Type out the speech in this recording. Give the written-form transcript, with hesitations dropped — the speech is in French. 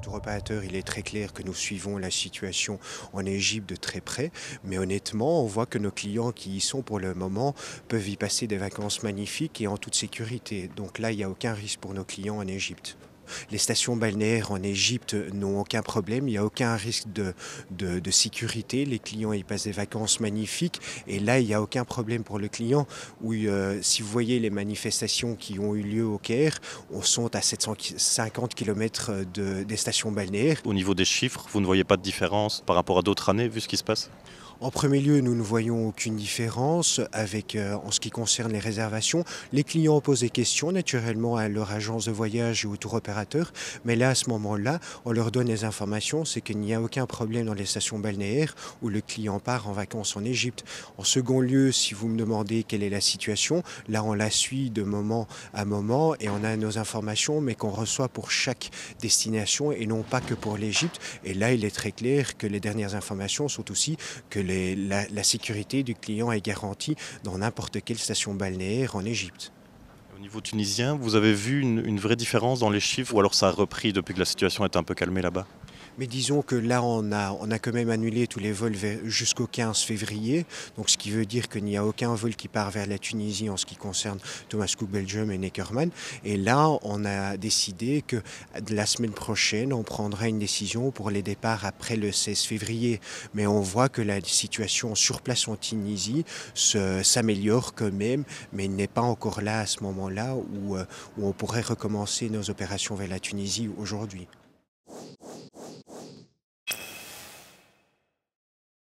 Tour opérateur, il est très clair que nous suivons la situation en Égypte de très près, mais honnêtement, on voit que nos clients qui y sont pour le moment peuvent y passer des vacances magnifiques et en toute sécurité. Donc là, il n'y a aucun risque pour nos clients en Égypte. Les stations balnéaires en Égypte n'ont aucun problème, il n'y a aucun risque de sécurité. Les clients y passent des vacances magnifiques et là, il n'y a aucun problème pour le client. Oui, si vous voyez les manifestations qui ont eu lieu au Caire, on sont à 750 km des stations balnéaires. Au niveau des chiffres, vous ne voyez pas de différence par rapport à d'autres années, vu ce qui se passe? En premier lieu, nous ne voyons aucune différence en ce qui concerne les réservations. Les clients posent des questions naturellement à leur agence de voyage et au tour opérateur, mais là, à ce moment-là, on leur donne les informations, c'est qu'il n'y a aucun problème dans les stations balnéaires où le client part en vacances en Égypte. En second lieu, si vous me demandez quelle est la situation, là, on la suit de moment à moment et on a nos informations, mais qu'on reçoit pour chaque destination et non pas que pour l'Égypte. Et là, il est très clair que les dernières informations sont aussi que la sécurité du client est garantie dans n'importe quelle station balnéaire en Égypte. Au niveau tunisien, vous avez vu une vraie différence dans les chiffres ou alors ça a repris depuis que la situation est un peu calmée là-bas? Mais disons que là, on a quand même annulé tous les vols jusqu'au 15 février. Donc, ce qui veut dire qu'il n'y a aucun vol qui part vers la Tunisie en ce qui concerne Thomas Cook Belgium et Neckermann. Et là, on a décidé que la semaine prochaine, on prendra une décision pour les départs après le 16 février. Mais on voit que la situation sur place en Tunisie s'améliore quand même, mais n'est pas encore là à ce moment-là où on pourrait recommencer nos opérations vers la Tunisie aujourd'hui.